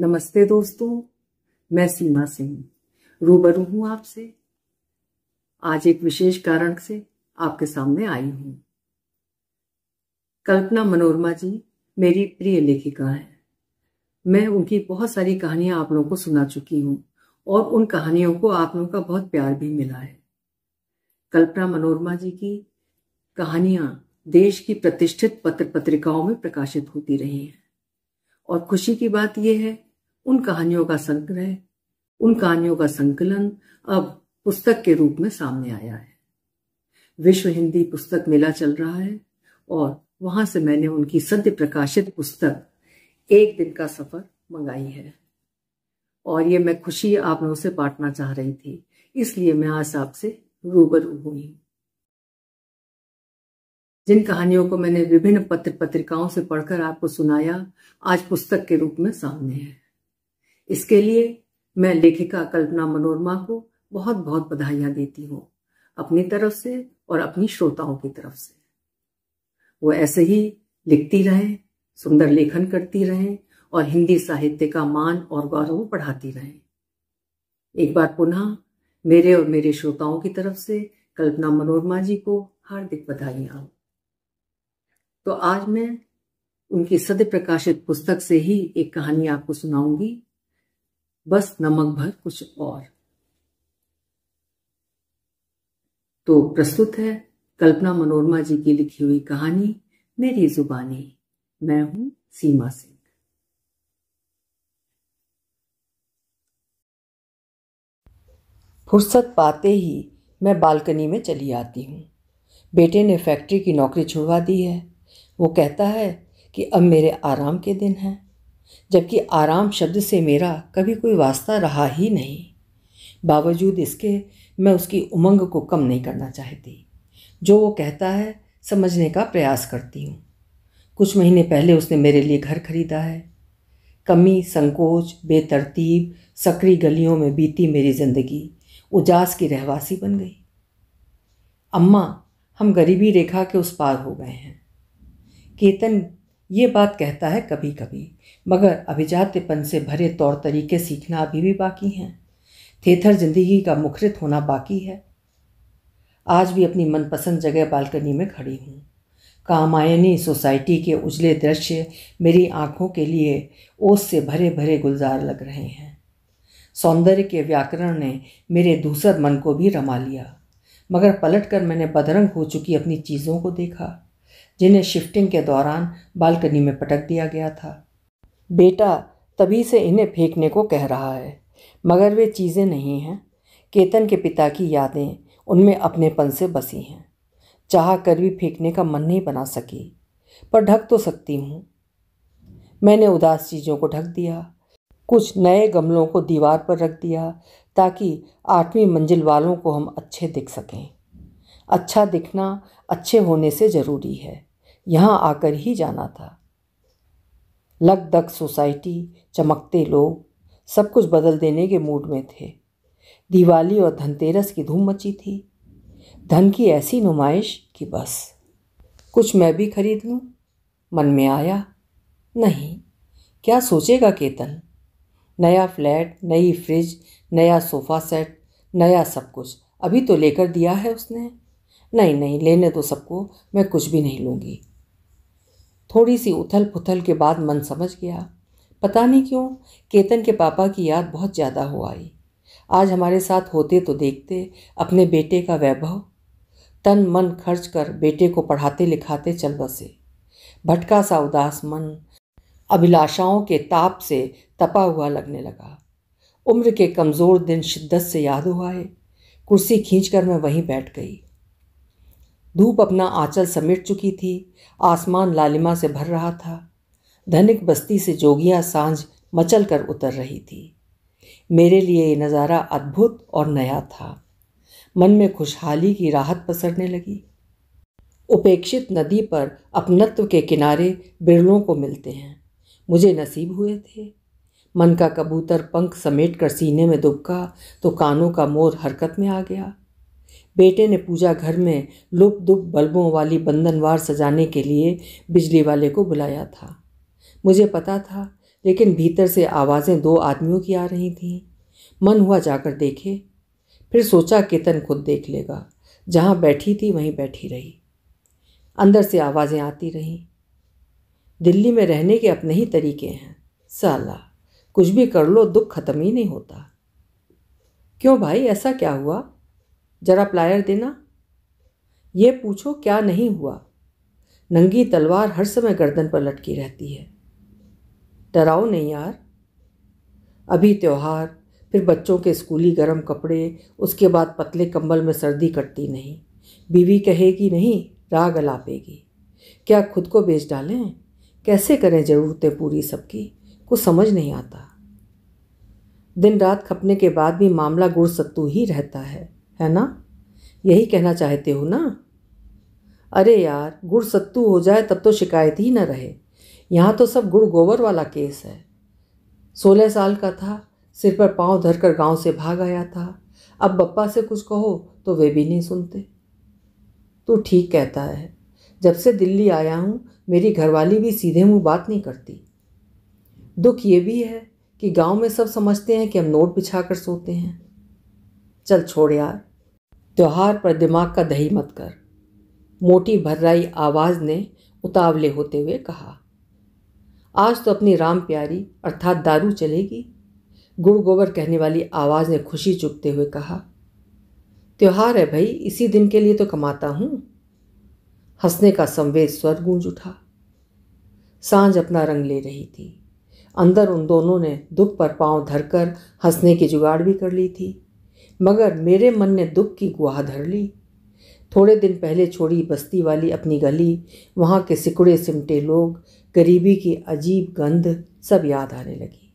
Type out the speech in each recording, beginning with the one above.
नमस्ते दोस्तों, मैं सीमा सिंह रूबरू हूं आपसे। आज एक विशेष कारण से आपके सामने आई हूं। कल्पना मनोरमा जी मेरी प्रिय लेखिका है। मैं उनकी बहुत सारी कहानियां आप लोगों को सुना चुकी हूं और उन कहानियों को आप लोगों का बहुत प्यार भी मिला है। कल्पना मनोरमा जी की कहानियां देश की प्रतिष्ठित पत्र पत्रिकाओं में प्रकाशित होती रही हैं और खुशी की बात यह है उन कहानियों का संग्रह, उन कहानियों का संकलन अब पुस्तक के रूप में सामने आया है। विश्व हिंदी पुस्तक मेला चल रहा है और वहां से मैंने उनकी सद्य प्रकाशित पुस्तक एक दिन का सफर मंगाई है और ये मैं खुशी आप लोगों से बांटना चाह रही थी, इसलिए मैं आज आपसे रूबरू हुई। जिन कहानियों को मैंने विभिन्न पत्र पत्रिकाओं से पढ़कर आपको सुनाया, आज पुस्तक के रूप में सामने है। इसके लिए मैं लेखिका कल्पना मनोरमा को बहुत बहुत बधाइयां देती हूँ, अपनी तरफ से और अपनी श्रोताओं की तरफ से। वो ऐसे ही लिखती रहें, सुंदर लेखन करती रहें और हिंदी साहित्य का मान और गौरव बढ़ाती रहें। एक बार पुनः मेरे और मेरे श्रोताओं की तरफ से कल्पना मनोरमा जी को हार्दिक बधाइयां। तो आज मैं उनकी सद्य प्रकाशित पुस्तक से ही एक कहानी आपको सुनाऊंगी, बस नमक भर कुछ और। तो प्रस्तुत है कल्पना मनोरमा जी की लिखी हुई कहानी मेरी जुबानी। मैं हूं सीमा सिंह। फुर्सत पाते ही मैं बालकनी में चली आती हूँ। बेटे ने फैक्ट्री की नौकरी छुड़वा दी है। वो कहता है कि अब मेरे आराम के दिन हैं, जबकि आराम शब्द से मेरा कभी कोई वास्ता रहा ही नहीं। बावजूद इसके मैं उसकी उमंग को कम नहीं करना चाहती। जो वो कहता है समझने का प्रयास करती हूँ। कुछ महीने पहले उसने मेरे लिए घर खरीदा है। कमी, संकोच, बेतरतीब, सकरी गलियों में बीती मेरी जिंदगी उजास की रहवासी बन गई। अम्मा, हम गरीबी रेखा के उस पार हो गए हैं। केतन ये बात कहता है कभी कभी, मगर अभिजात्यपन से भरे तौर तरीके सीखना अभी भी बाकी हैं। थेथर जिंदगी का मुखरित होना बाकी है। आज भी अपनी मनपसंद जगह बालकनी में खड़ी हूँ। कामायनी सोसाइटी के उजले दृश्य मेरी आंखों के लिए ओस से भरे भरे गुलजार लग रहे हैं। सौंदर्य के व्याकरण ने मेरे दूसर मन को भी रमा लिया, मगर पलटकर मैंने बदरंग हो चुकी अपनी चीज़ों को देखा, जिन्हें शिफ्टिंग के दौरान बालकनी में पटक दिया गया था। बेटा तभी से इन्हें फेंकने को कह रहा है, मगर वे चीज़ें नहीं हैं। केतन के पिता की यादें उनमें अपनेपन से बसी हैं। चाह कर भी फेंकने का मन नहीं बना सकी, पर ढक तो सकती हूँ। मैंने उदास चीज़ों को ढक दिया। कुछ नए गमलों को दीवार पर रख दिया ताकि 8वीं मंजिल वालों को हम अच्छे दिख सकें। अच्छा दिखना अच्छे होने से ज़रूरी है, यहाँ आकर ही जाना था। लगदग सोसाइटी, चमकते लोग, सब कुछ बदल देने के मूड में थे। दिवाली और धनतेरस की धूम मची थी। धन की ऐसी नुमाइश कि बस कुछ मैं भी खरीद लूँ। मन में आया, नहीं, क्या सोचेगा केतन। नया फ्लैट, नई फ्रिज, नया सोफ़ा सेट, नया सब कुछ अभी तो लेकर दिया है उसने। नहीं नहीं, लेने दो सबको, मैं कुछ भी नहीं लूँगी। थोड़ी सी उथल पुथल के बाद मन समझ गया। पता नहीं क्यों केतन के पापा की याद बहुत ज़्यादा हो आई। आज हमारे साथ होते तो देखते अपने बेटे का वैभव। तन मन खर्च कर बेटे को पढ़ाते लिखाते चल बसे। भटका सा उदास मन अभिलाषाओं के ताप से तपा हुआ लगने लगा। उम्र के कमज़ोर दिन शिद्दत से याद हो आए। कुर्सी खींचकर मैं वहीं बैठ गई। धूप अपना आंचल समेट चुकी थी। आसमान लालिमा से भर रहा था। धनिक बस्ती से जोगियां सांझ मचल कर उतर रही थी। मेरे लिए ये नज़ारा अद्भुत और नया था। मन में खुशहाली की राहत पसरने लगी। उपेक्षित नदी पर अपनत्व के किनारे बिरलों को मिलते हैं। मुझे नसीब हुए थे। मन का कबूतर पंख समेट कर सीने में दुबका तो कानों का मोर हरकत में आ गया। बेटे ने पूजा घर में लुप दुप बल्बों वाली बंधनवार सजाने के लिए बिजली वाले को बुलाया था। मुझे पता था लेकिन भीतर से आवाज़ें 2 आदमियों की आ रही थीं। मन हुआ जाकर देखे, फिर सोचा केतन खुद देख लेगा। जहाँ बैठी थी वहीं बैठी रही। अंदर से आवाज़ें आती रहीं। दिल्ली में रहने के अपने ही तरीके हैं। साला कुछ भी कर लो दुख खत्म ही नहीं होता। क्यों भाई, ऐसा क्या हुआ? जरा प्लायर देना। ये पूछो क्या नहीं हुआ। नंगी तलवार हर समय गर्दन पर लटकी रहती है। डराओ नहीं यार। अभी त्योहार, फिर बच्चों के स्कूली गर्म कपड़े, उसके बाद पतले कंबल में सर्दी कटती नहीं। बीवी कहेगी नहीं, राग अलापेगी। क्या खुद को बेच डालें? कैसे करें ज़रूरतें पूरी सबकी? कुछ समझ नहीं आता। दिन रात खपने के बाद भी मामला गुड़ सत्तू ही रहता है ना? यही कहना चाहते हो ना? अरे यार, गुड़ सत्तू हो जाए तब तो शिकायत ही न रहे। यहाँ तो सब गुड़ गोबर वाला केस है। 16 साल का था, सिर पर पाँव धरकर गांव से भाग आया था। अब बप्पा से कुछ कहो तो वे भी नहीं सुनते। तू ठीक कहता है। जब से दिल्ली आया हूँ मेरी घरवाली भी सीधे मुंह बात नहीं करती। दुख ये भी है कि गांव में सब समझते हैं कि हम नोट बिछा कर सोते हैं। चल छोड़ यार, त्योहार पर दिमाग का दही मत कर, मोटी भर्राई आवाज़ ने उतावले होते हुए कहा। आज तो अपनी राम प्यारी अर्थात दारू चलेगी। गुड़ गोबर कहने वाली आवाज़ ने खुशी चुपते हुए कहा। त्योहार है भाई, इसी दिन के लिए तो कमाता हूँ। हंसने का संवेद स्वर गूंज उठा। सांझ अपना रंग ले रही थी। अंदर उन दोनों ने दुख पर पांव धरकर हंसने की जुगाड़ भी कर ली थी, मगर मेरे मन ने दुख की गुहार धर ली। थोड़े दिन पहले छोड़ी बस्ती वाली अपनी गली, वहाँ के सिकुड़े सिमटे लोग, गरीबी की अजीब गंध सब याद आने लगी।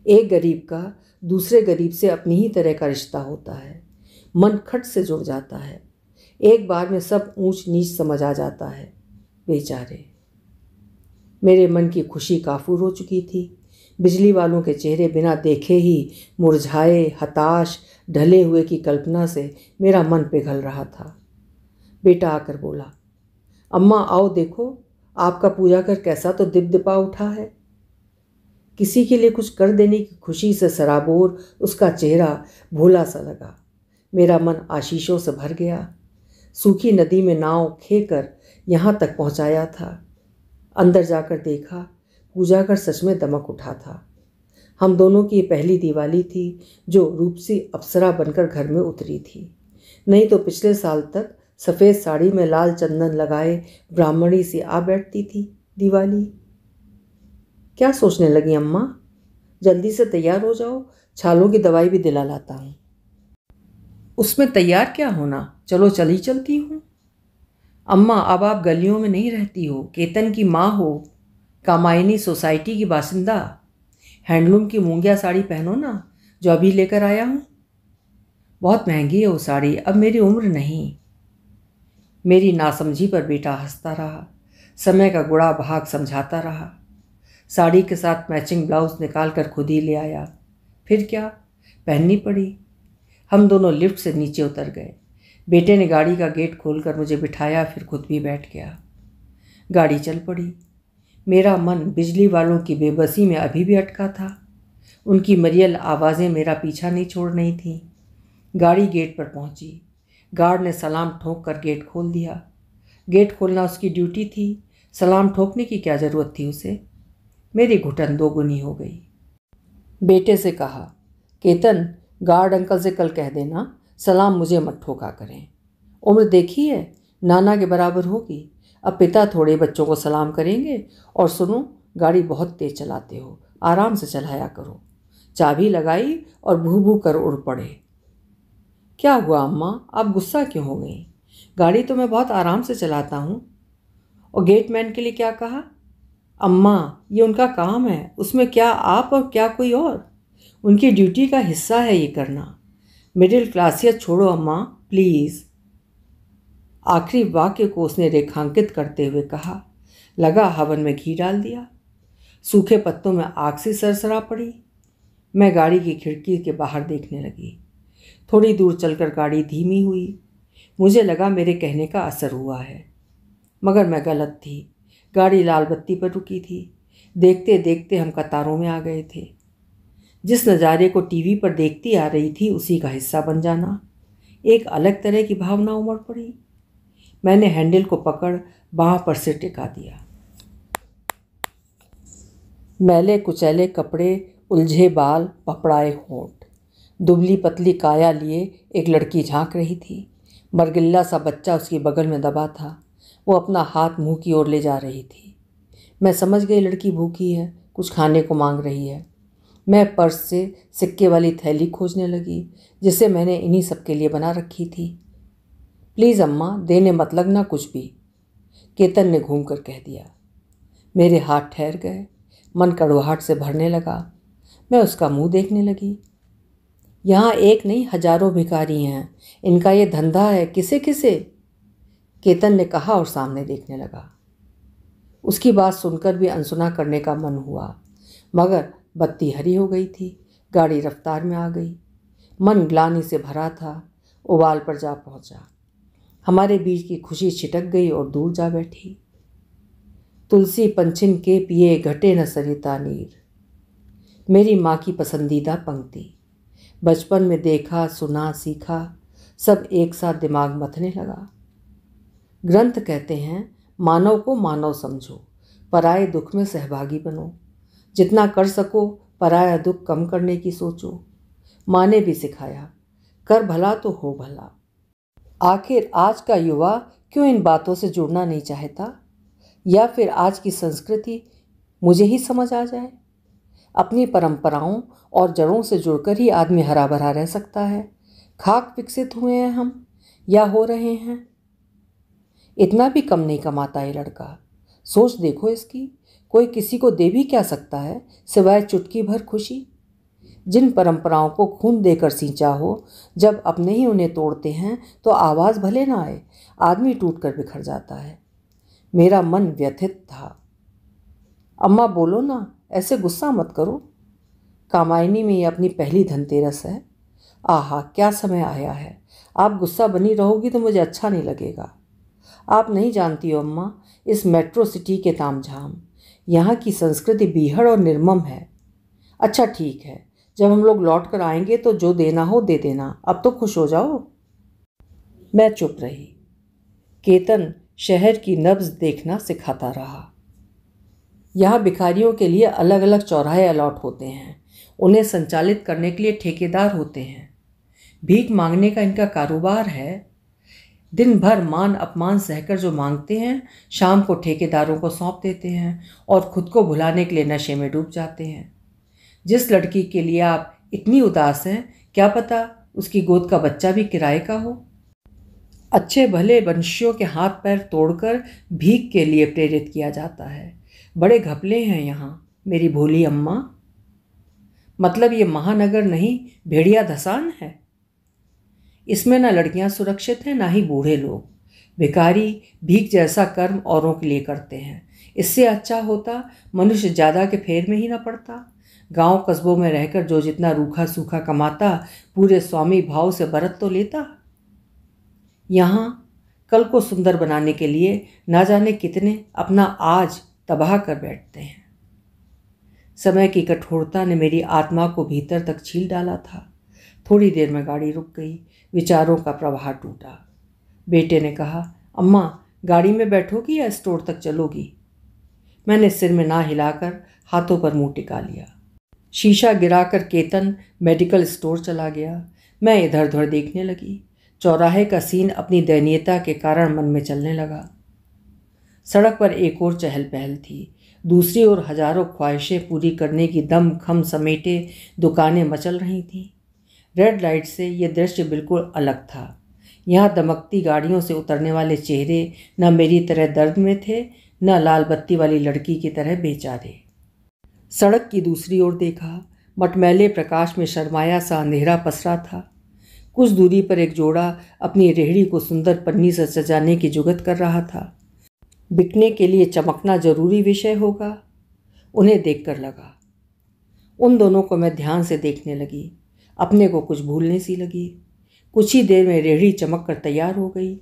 एक गरीब का दूसरे गरीब से अपनी ही तरह का रिश्ता होता है। मन खट से जुड़ जाता है। एक बार में सब ऊंच नीच समझ आ जाता है। बेचारे। मेरे मन की खुशी काफूर हो चुकी थी। बिजली वालों के चेहरे बिना देखे ही मुरझाए, हताश, ढले हुए की कल्पना से मेरा मन पिघल रहा था। बेटा आकर बोला, अम्मा आओ देखो, आपका पूजा कर कैसा तो दिपदिपा उठा है। किसी के लिए कुछ कर देने की खुशी से सराबोर उसका चेहरा भोला सा लगा। मेरा मन आशीषों से भर गया। सूखी नदी में नाव खेकर यहाँ तक पहुँचाया था। अंदर जाकर देखा, पूजा कर सच में दमक उठा था। हम दोनों की पहली दिवाली थी जो रूपसी अप्सरा बनकर घर में उतरी थी। नहीं तो पिछले साल तक सफ़ेद साड़ी में लाल चंदन लगाए ब्राह्मणी सी आ बैठती थी दिवाली। क्या सोचने लगी अम्मा? जल्दी से तैयार हो जाओ, छालों की दवाई भी दिला लाता हूँ। उसमें तैयार क्या होना, चलो चली चलती हूँ। अम्मा अब आप गलियों में नहीं रहती हो, केतन की माँ हो, कामायनी सोसाइटी की बासिंदा। हैंडलूम की मूंगिया साड़ी पहनो ना, जो अभी लेकर आया हूँ। बहुत महंगी है वो साड़ी, अब मेरी उम्र नहीं। मेरी नासमझी पर बेटा हंसता रहा। समय का गुड़ा भाग समझाता रहा। साड़ी के साथ मैचिंग ब्लाउज निकाल कर खुद ही ले आया। फिर क्या, पहननी पड़ी। हम दोनों लिफ्ट से नीचे उतर गए। बेटे ने गाड़ी का गेट खोलकर मुझे बिठाया, फिर खुद भी बैठ गया। गाड़ी चल पड़ी। मेरा मन बिजली वालों की बेबसी में अभी भी अटका था। उनकी मरियल आवाज़ें मेरा पीछा नहीं छोड़ रही थीं। गाड़ी गेट पर पहुंची। गार्ड ने सलाम ठोक कर गेट खोल दिया। गेट खोलना उसकी ड्यूटी थी, सलाम ठोकने की क्या ज़रूरत थी उसे। मेरी घुटन दोगुनी हो गई। बेटे से कहा, केतन, गार्ड अंकल से कल कह देना सलाम मुझे मत ठोका करें। उम्र देखी है, नाना के बराबर होगी। अब पिता थोड़े बच्चों को सलाम करेंगे। और सुनो, गाड़ी बहुत तेज चलाते हो, आराम से चलाया करो। चाबी लगाई और भू भू कर उड़ पड़े। क्या हुआ अम्मा, आप गुस्सा क्यों हो गई? गाड़ी तो मैं बहुत आराम से चलाता हूँ। और गेटमैन के लिए क्या कहा? अम्मा, ये उनका काम है, उसमें क्या आप और क्या कोई और। उनकी ड्यूटी का हिस्सा है ये करना। मिडिल क्लासियत छोड़ो अम्मा, प्लीज़। आखिरी वाक्य को उसने रेखांकित करते हुए कहा। लगा हवन में घी डाल दिया। सूखे पत्तों में आग सी सरसरा पड़ी। मैं गाड़ी की खिड़की के बाहर देखने लगी। थोड़ी दूर चलकर गाड़ी धीमी हुई। मुझे लगा मेरे कहने का असर हुआ है, मगर मैं गलत थी। गाड़ी लाल बत्ती पर रुकी थी। देखते देखते हम कतारों में आ गए थे। जिस नज़ारे को टीवी पर देखती आ रही थी उसी का हिस्सा बन जाना, एक अलग तरह की भावना उमड़ पड़ी। मैंने हैंडल को पकड़ बाँह पर सिर टिका दिया। मैले कुचैले कपड़े, उलझे बाल, पपड़ाए होंठ, दुबली पतली काया लिए एक लड़की झांक रही थी। मरगिल्ला सा बच्चा उसके बगल में दबा था। वो अपना हाथ मुंह की ओर ले जा रही थी। मैं समझ गई लड़की भूखी है, कुछ खाने को मांग रही है। मैं पर्स से सिक्के वाली थैली खोजने लगी जिसे मैंने इन्हीं सब के लिए बना रखी थी। प्लीज़ अम्मा, देने मत लगना कुछ भी, केतन ने घूम कर कह दिया। मेरे हाथ ठहर गए, मन कड़वाहट से भरने लगा। मैं उसका मुंह देखने लगी। यहाँ एक नहीं हजारों भिखारी हैं, इनका ये धंधा है, किसे किसे, केतन ने कहा और सामने देखने लगा। उसकी बात सुनकर भी अनसुना करने का मन हुआ, मगर बत्ती हरी हो गई थी। गाड़ी रफ्तार में आ गई। मन ग्लानि से भरा था, उबाल पर जा पहुंचा। हमारे बीच की खुशी छिटक गई और दूर जा बैठी। तुलसी पंछिन के पिए घटे न सरिता नीर, मेरी माँ की पसंदीदा पंक्ति। बचपन में देखा, सुना, सीखा, सब एक साथ दिमाग मथने लगा। ग्रंथ कहते हैं, मानव को मानव समझो, पराये दुख में सहभागी बनो, जितना कर सको पराया दुख कम करने की सोचो। माँ ने भी सिखाया, कर भला तो हो भला। आखिर आज का युवा क्यों इन बातों से जुड़ना नहीं चाहता? या फिर आज की संस्कृति मुझे ही समझ आ जाए? अपनी परंपराओं और जड़ों से जुड़कर ही आदमी हरा भरा रह सकता है। खाक विकसित हुए हैं हम या हो रहे हैं? इतना भी कम नहीं कमाता ये लड़का। सोच देखो इसकी, कोई किसी को दे भी क्या सकता है सिवाय चुटकी भर खुशी। जिन परंपराओं को खून देकर सींचा हो, जब अपने ही उन्हें तोड़ते हैं तो आवाज़ भले ना आए, आदमी टूट कर बिखर जाता है। मेरा मन व्यथित था। अम्मा बोलो ना, ऐसे गुस्सा मत करो। कामायनी में ये अपनी पहली धनतेरस है। आहा, क्या समय आया है। आप गुस्सा बनी रहोगी तो मुझे अच्छा नहीं लगेगा। आप नहीं जानती हो अम्मा, इस मेट्रो सिटी के तामझाम, यहाँ की संस्कृति बीहड़ और निर्मम है। अच्छा ठीक है, जब हम लोग लौट कर आएंगे तो जो देना हो दे देना, अब तो खुश हो जाओ। मैं चुप रही। केतन शहर की नब्ज देखना सिखाता रहा। यहाँ भिखारियों के लिए अलग अलग चौराहे अलॉट होते हैं। उन्हें संचालित करने के लिए ठेकेदार होते हैं। भीख मांगने का इनका कारोबार है। दिन भर मान अपमान सहकर जो मांगते हैं, शाम को ठेकेदारों को सौंप देते हैं और खुद को भुलाने के लिए नशे में डूब जाते हैं। जिस लड़की के लिए आप इतनी उदास हैं, क्या पता उसकी गोद का बच्चा भी किराए का हो। अच्छे भले मनुष्यों के हाथ पैर तोड़कर भीख के लिए प्रेरित किया जाता है। बड़े घपले हैं यहाँ, मेरी भोली अम्मा। मतलब ये महानगर नहीं, भेड़िया धसान है। इसमें ना लड़कियां सुरक्षित हैं, ना ही बूढ़े लोग। भिखारी भीख जैसा कर्म औरों के लिए करते हैं। इससे अच्छा होता मनुष्य ज़्यादा के फेर में ही ना पड़ता। गांव कस्बों में रहकर जो जितना रूखा सूखा कमाता, पूरे स्वामी भाव से बरत तो लेता। यहाँ कल को सुंदर बनाने के लिए ना जाने कितने अपना आज तबाह कर बैठते हैं। समय की कठोरता ने मेरी आत्मा को भीतर तक छील डाला था। थोड़ी देर में गाड़ी रुक गई। विचारों का प्रवाह टूटा। बेटे ने कहा, अम्मा गाड़ी में बैठोगी या स्टोर तक चलोगी? मैंने सिर में ना हिलाकर हाथों पर मुंह टिका लिया। शीशा गिराकर केतन मेडिकल स्टोर चला गया। मैं इधर उधर देखने लगी। चौराहे का सीन अपनी दयनीयता के कारण मन में चलने लगा। सड़क पर एक और चहल पहल थी। दूसरी ओर हजारों ख्वाहिशें पूरी करने की दम खम समेटे दुकानें मचल रही थीं। रेड लाइट से यह दृश्य बिल्कुल अलग था। यहाँ दमकती गाड़ियों से उतरने वाले चेहरे न मेरी तरह दर्द में थे, न लाल बत्ती वाली लड़की की तरह बेचारे। सड़क की दूसरी ओर देखा। मटमैले प्रकाश में शर्माया सा अंधेरा पसरा था। कुछ दूरी पर एक जोड़ा अपनी रेहड़ी को सुंदर पन्नी से सजाने की जुगत कर रहा था। बिकने के लिए चमकना जरूरी विषय होगा, उन्हें देखकर लगा। उन दोनों को मैं ध्यान से देखने लगी। अपने को कुछ भूलने सी लगी। कुछ ही देर में रेहड़ी चमक कर तैयार हो गई।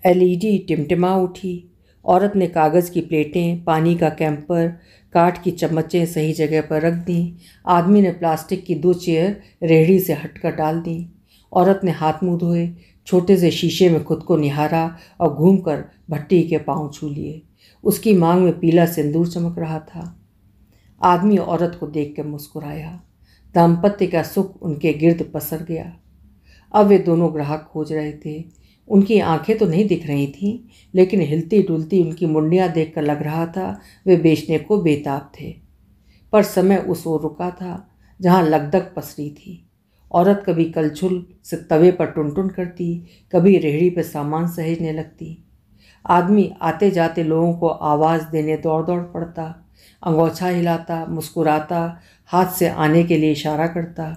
एलईडी टिमटिमा उठी औरत ने कागज़ की प्लेटें, पानी का कैंपर, काठ की चम्मचें सही जगह पर रख दी। आदमी ने प्लास्टिक की 2 चेयर रेहड़ी से हटकर डाल दी। औरत ने हाथ मुंह धोए, छोटे से शीशे में खुद को निहारा और घूमकर भट्टी के पांव छू लिए। उसकी मांग में पीला सिंदूर चमक रहा था। आदमी औरत को देख कर मुस्कुराया। दाम्पत्य का सुख उनके गिर्द पसर गया। अब वे दोनों ग्राहक खोज रहे थे। उनकी आंखें तो नहीं दिख रही थीं, लेकिन हिलती डुलती उनकी मुंडियाँ देखकर लग रहा था वे बेचने को बेताब थे। पर समय उस ओर रुका था जहाँ लगदग पसरी थी। औरत कभी कलछुल से तवे पर टुनटुन करती, कभी रेहड़ी पर सामान सहेजने लगती। आदमी आते जाते लोगों को आवाज़ देने दौड़ दौड़ पड़ता, अंगोछा हिलाता, मुस्कुराता, हाथ से आने के लिए इशारा करता।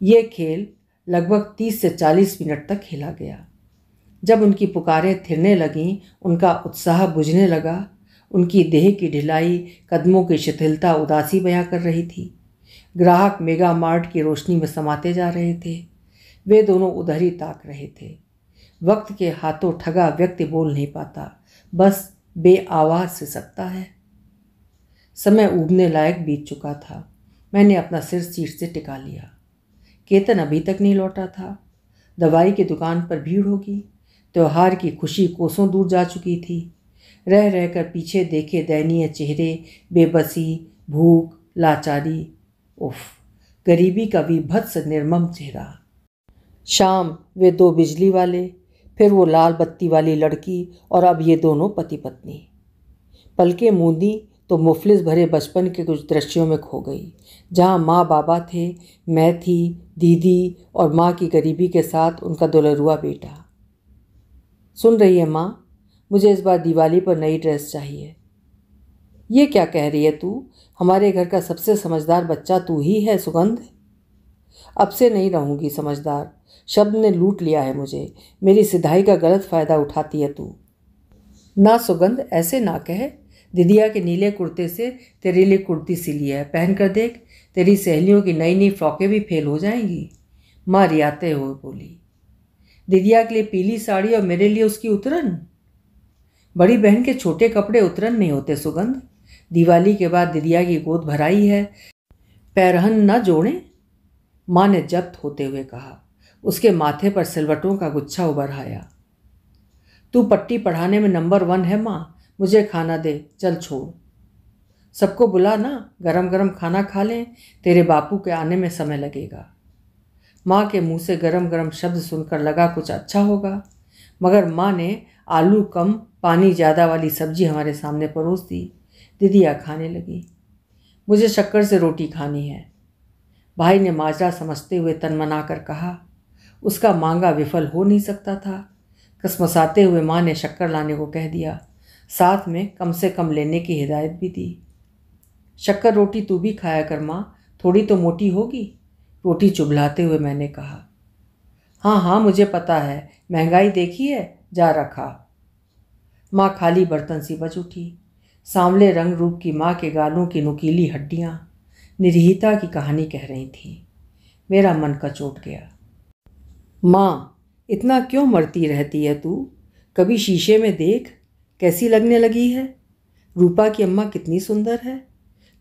ये खेल लगभग 30 से 40 मिनट तक खेला गया। जब उनकी पुकारें थिरने लगीं, उनका उत्साह बुझने लगा। उनकी देह की ढिलाई, कदमों की शिथिलता उदासी बयां कर रही थी। ग्राहक मेगा मार्ट की रोशनी में समाते जा रहे थे। वे दोनों उधर ही ताक रहे थे। वक्त के हाथों ठगा व्यक्ति बोल नहीं पाता, बस बेआवाज से सकता है। समय ऊबने लायक बीत चुका था। मैंने अपना सिर सीट से टिका लिया। केतन अभी तक नहीं लौटा था। दवाई की दुकान पर भीड़ होगी। त्योहार की खुशी कोसों दूर जा चुकी थी। रह रहकर पीछे देखे दयनीय चेहरे, बेबसी, भूख, लाचारी, उफ, गरीबी का विभत्स निर्मम चेहरा। शाम वे 2 बिजली वाले, फिर वो लाल बत्ती वाली लड़की, और अब ये दोनों पति पत्नी। पलकें मूंदी तो मुफलिस भरे बचपन के कुछ दृश्यों में खो गई, जहाँ माँ बाबा थे, मैं थी, दीदी और माँ की गरीबी के साथ उनका दुलरुआ बेटा। सुन रही है माँ, मुझे इस बार दिवाली पर नई ड्रेस चाहिए। ये क्या कह रही है तू? हमारे घर का सबसे समझदार बच्चा तू ही है सुगंध। अब से नहीं रहूँगी समझदार। शब्द ने लूट लिया है मुझे। मेरी सिधाई का गलत फ़ायदा उठाती है तू। ना सुगंध, ऐसे ना कह। दीदिया के नीले कुर्ते से तेरे लिए कुर्ती सिली है, पहन कर देख। तेरी सहेलियों की नई नई फ्रॉकें भी फेल हो जाएंगी। माँ रियाते हुए बोली। दीदिया के लिए पीली साड़ी और मेरे लिए उसकी उतरन। बड़ी बहन के छोटे कपड़े उतरन नहीं होते सुगंध। दिवाली के बाद दीदिया की गोद भराई है, पैरहन न जोड़ें। माँ ने जब्त होते हुए कहा। उसके माथे पर सिलवटों का गुच्छा उभर आया। तू पट्टी पढ़ाने में नंबर 1 है माँ। मुझे खाना दे, चल छोड़। सबको बुला ना, गरम गरम खाना खा लें। तेरे बापू के आने में समय लगेगा। माँ के मुंह से गरम गरम शब्द सुनकर लगा कुछ अच्छा होगा, मगर माँ ने आलू कम पानी ज़्यादा वाली सब्जी हमारे सामने परोस दी। दीदिया खाने लगी। मुझे शक्कर से रोटी खानी है, भाई ने माजरा समझते हुए तनमना कर कहा। उसका मांगा विफल हो नहीं सकता था। कसमसाते हुए माँ ने शक्कर लाने को कह दिया, साथ में कम से कम लेने की हिदायत भी दी। शक्कर रोटी तू भी खाया कर माँ, थोड़ी तो मोटी होगी। रोटी चुभलाते हुए मैंने कहा। हाँ हाँ मुझे पता है, महंगाई देखी है, जा रखा। माँ खाली बर्तन सी बच उठी। सांवले रंग रूप की माँ के गालों की नुकीली हड्डियाँ निरीहता की कहानी कह रही थीं। मेरा मन कचोट गया। माँ, इतना क्यों मरती रहती है तू? कभी शीशे में देख, कैसी लगने लगी है। रूपा की अम्मा कितनी सुंदर है,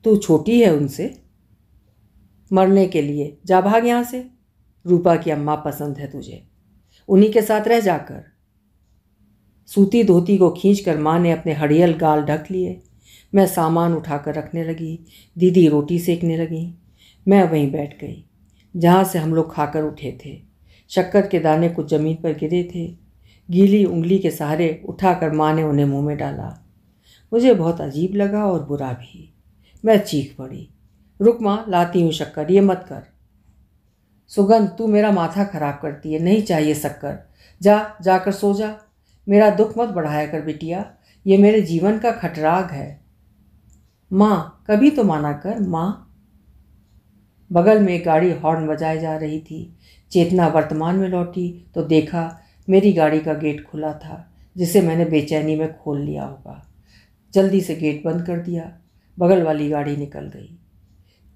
तू छोटी है उनसे। मरने के लिए जा भाग यहाँ से। रूपा की अम्मा पसंद है तुझे, उन्हीं के साथ रह जाकर। सूती धोती को खींचकर माँ ने अपने हड़ियल गाल ढक लिए। मैं सामान उठाकर रखने लगी। दीदी रोटी सेकने लगी। मैं वहीं बैठ गई जहाँ से हम लोग खाकर उठे थे। शक्कर के दाने कुछ ज़मीन पर गिरे थे। गीली उंगली के सहारे उठाकर माँ ने उन्हें मुंह में डाला। मुझे बहुत अजीब लगा और बुरा भी। मैं चीख पड़ी, रुक माँ, लाती हूँ शक्कर, ये मत कर। सुगंध, तू मेरा माथा खराब करती है, नहीं चाहिए शक्कर। जाकर सो जा। मेरा दुख मत बढ़ाया कर बिटिया, ये मेरे जीवन का खटराग है। माँ, कभी तो माना कर माँ। बगल में एक गाड़ी हॉर्न बजाए जा रही थी। चेतना वर्तमान में लौटी तो देखा मेरी गाड़ी का गेट खुला था, जिसे मैंने बेचैनी में खोल लिया होगा। जल्दी से गेट बंद कर दिया। बगल वाली गाड़ी निकल गई।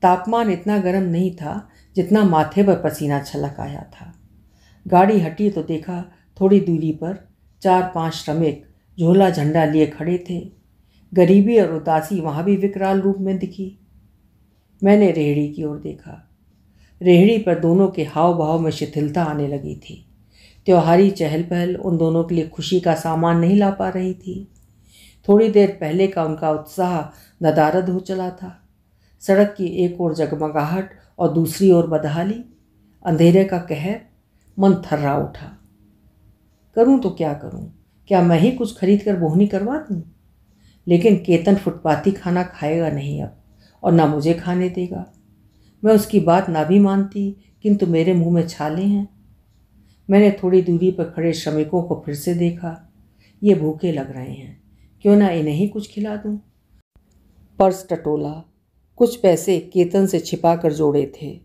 तापमान इतना गर्म नहीं था जितना माथे पर पसीना छलक आया था। गाड़ी हटी तो देखा थोड़ी दूरी पर 4-5 श्रमिक झोला झंडा लिए खड़े थे। गरीबी और उदासी वहाँ भी विकराल रूप में दिखी। मैंने रेहड़ी की ओर देखा। रेहड़ी पर दोनों के हाव भाव में शिथिलता आने लगी थी। त्योहारी चहल पहल उन दोनों के लिए खुशी का सामान नहीं ला पा रही थी। थोड़ी देर पहले का उनका उत्साह नदारद हो चला था। सड़क की एक ओर जगमगाहट और दूसरी ओर बदहाली, अंधेरे का कहर। मन थर्रा उठा। करूं तो क्या करूं? क्या मैं ही कुछ खरीद कर बोहनी करवा दूं? लेकिन केतन फुटपाती खाना खाएगा नहीं अब, और ना मुझे खाने देगा। मैं उसकी बात ना भी मानती, किंतु मेरे मुंह में छाले हैं। मैंने थोड़ी दूरी पर खड़े श्रमिकों को फिर से देखा। ये भूखे लग रहे हैं, क्यों ना इन्हें ही कुछ खिला दूं। पर्स टटोला, कुछ पैसे केतन से छिपा कर जोड़े थे।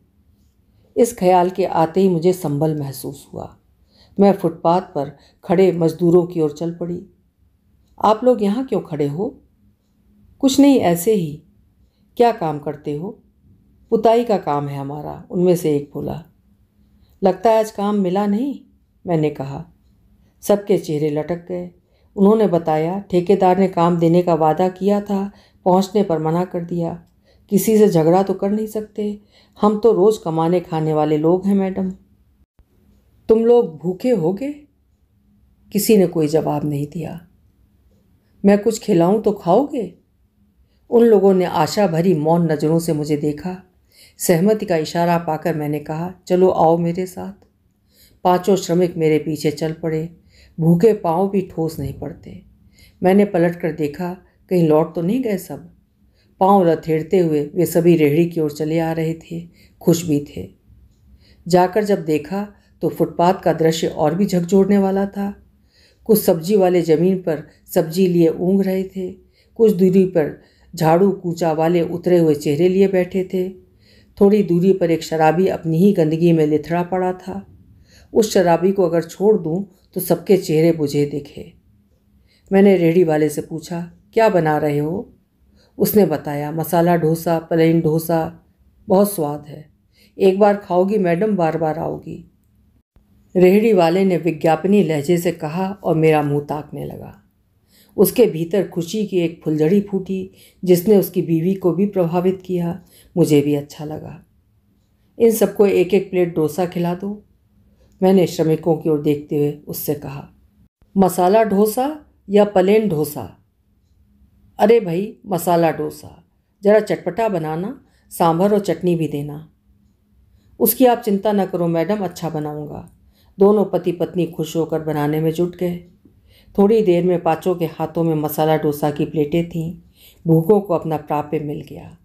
इस ख्याल के आते ही मुझे संबल महसूस हुआ। मैं फुटपाथ पर खड़े मजदूरों की ओर चल पड़ी। आप लोग यहाँ क्यों खड़े हो? कुछ नहीं, ऐसे ही। क्या काम करते हो? पुताई का काम है हमारा, उनमें से एक बोला। लगता है आज काम मिला नहीं, मैंने कहा। सबके चेहरे लटक गए। उन्होंने बताया ठेकेदार ने काम देने का वादा किया था, पहुंचने पर मना कर दिया। किसी से झगड़ा तो कर नहीं सकते, हम तो रोज कमाने खाने वाले लोग हैं मैडम। तुम लोग भूखे होगे? किसी ने कोई जवाब नहीं दिया। मैं कुछ खिलाऊं तो खाओगे? उन लोगों ने आशा भरी मौन नज़रों से मुझे देखा। सहमति का इशारा पाकर मैंने कहा, चलो आओ मेरे साथ। पांचों श्रमिक मेरे पीछे चल पड़े। भूखे पांव भी ठोस नहीं पड़ते। मैंने पलट कर देखा, कहीं लौट तो नहीं गए सब। पांव लथेड़ते हुए वे सभी रेहड़ी की ओर चले आ रहे थे, खुश भी थे। जाकर जब देखा तो फुटपाथ का दृश्य और भी झकझोरने वाला था। कुछ सब्जी वाले जमीन पर सब्जी लिए ऊँघ रहे थे। कुछ दूरी पर झाड़ू कूचा वाले उतरे हुए चेहरे लिए बैठे थे। थोड़ी दूरी पर एक शराबी अपनी ही गंदगी में लिथड़ा पड़ा था। उस शराबी को अगर छोड़ दूं तो सबके चेहरे बुझे दिखे। मैंने रेहड़ी वाले से पूछा, क्या बना रहे हो? उसने बताया, मसाला डोसा, प्लेन डोसा, बहुत स्वाद है। एक बार खाओगी मैडम, बार बार आओगी। रेहड़ी वाले ने विज्ञापनी लहजे से कहा और मेरा मुंह ताकने लगा। उसके भीतर खुशी की एक फुलझड़ी फूटी, जिसने उसकी बीवी को भी प्रभावित किया। मुझे भी अच्छा लगा। इन सबको एक एक प्लेट डोसा खिला दो, मैंने श्रमिकों की ओर देखते हुए उससे कहा। मसाला डोसा या प्लेन डोसा? अरे भाई, मसाला डोसा, ज़रा चटपटा बनाना, सांभर और चटनी भी देना। उसकी आप चिंता न करो मैडम, अच्छा बनाऊंगा। दोनों पति पत्नी खुश होकर बनाने में जुट गए। थोड़ी देर में पाँचों के हाथों में मसाला डोसा की प्लेटें थीं। भूखों को अपना प्राप्य मिल गया।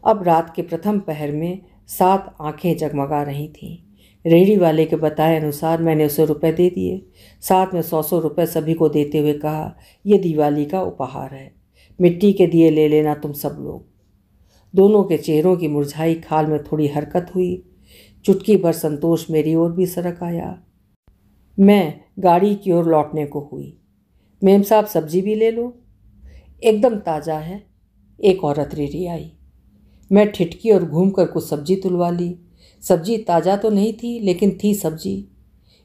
अब रात के प्रथम पहर में 7 आंखें जगमगा रही थीं। रेहड़ी वाले के बताए अनुसार मैंने उसे रुपए दे दिए। साथ में 100 रुपये सभी को देते हुए कहा, यह दिवाली का उपहार है, मिट्टी के दिए ले लेना तुम सब लोग। दोनों के चेहरों की मुरझाई खाल में थोड़ी हरकत हुई। चुटकी भर संतोष मेरी ओर भी सरक आया। मैं गाड़ी की ओर लौटने को हुई। मेम साहब, सब्जी भी ले लो, एकदम ताज़ा है, एक औरत रेरी आई। मैं ठिठकी और घूमकर कुछ सब्जी तुलवा ली। सब्जी ताज़ा तो नहीं थी, लेकिन थी सब्जी।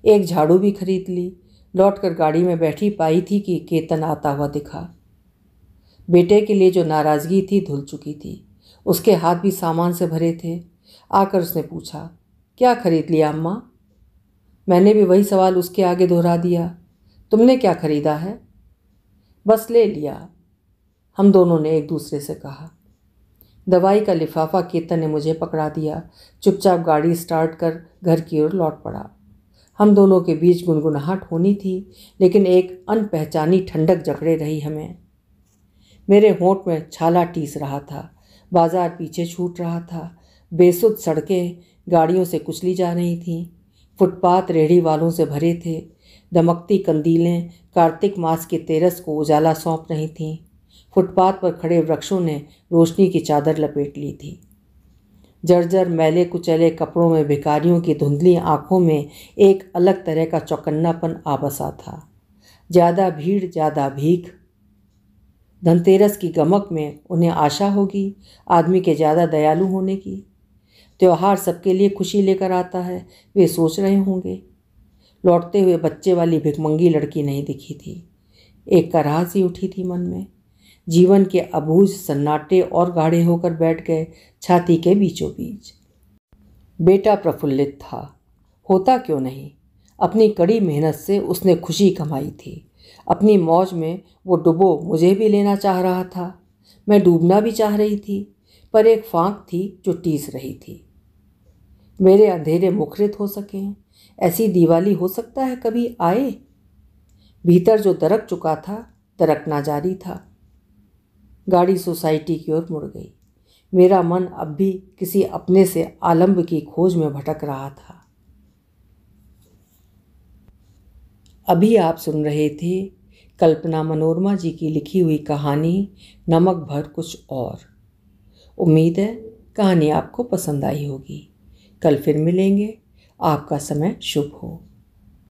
एक झाड़ू भी खरीद ली। लौटकर गाड़ी में बैठी पाई थी कि केतन आता हुआ दिखा। बेटे के लिए जो नाराज़गी थी धुल चुकी थी। उसके हाथ भी सामान से भरे थे। आकर उसने पूछा, क्या खरीद लिया अम्मा? मैंने भी वही सवाल उसके आगे दोहरा दिया। तुमने क्या खरीदा है? बस ले लिया, हम दोनों ने एक दूसरे से कहा। दवाई का लिफाफा केतन ने मुझे पकड़ा दिया। चुपचाप गाड़ी स्टार्ट कर घर की ओर लौट पड़ा। हम दोनों के बीच गुनगुनाहट होनी थी, लेकिन एक अनपहचानी ठंडक जकड़े रही हमें। मेरे होंठ में छाला टीस रहा था। बाजार पीछे छूट रहा था। बेसुध सड़कें गाड़ियों से कुचली जा रही थीं। फुटपाथ रेहड़ी वालों से भरे थे। दमकती कंदीलें कार्तिक मास के तेरस को उजाला सौंप रही थीं। फुटपाथ पर खड़े वृक्षों ने रोशनी की चादर लपेट ली थी। जर्जर मैले कुचले कपड़ों में भिखारियों की धुंधली आंखों में एक अलग तरह का चौकन्नापन आ बसा था। ज़्यादा भीड़, ज़्यादा भीख। धनतेरस की गमक में उन्हें आशा होगी आदमी के ज़्यादा दयालु होने की। त्योहार सबके लिए खुशी लेकर आता है, वे सोच रहे होंगे। लौटते हुए बच्चे वाली भिखमंगी लड़की नहीं दिखी थी। एक कराह सी उठी थी मन में। जीवन के अबूझ सन्नाटे और गाढ़े होकर बैठ गए छाती के बीचों बीच। बेटा प्रफुल्लित था, होता क्यों नहीं। अपनी कड़ी मेहनत से उसने खुशी कमाई थी। अपनी मौज में वो डुबो मुझे भी लेना चाह रहा था। मैं डूबना भी चाह रही थी, पर एक फांक थी जो टीस रही थी। मेरे अंधेरे मुखरित हो सकें, ऐसी दिवाली हो सकता है कभी आए। भीतर जो दरक चुका था, दरकना जारी था। गाड़ी सोसाइटी की ओर मुड़ गई। मेरा मन अब भी किसी अपने से आलंब की खोज में भटक रहा था। अभी आप सुन रहे थे कल्पना मनोरमा जी की लिखी हुई कहानी नमक भर कुछ और। उम्मीद है कहानी आपको पसंद आई होगी। कल फिर मिलेंगे। आपका समय शुभ हो।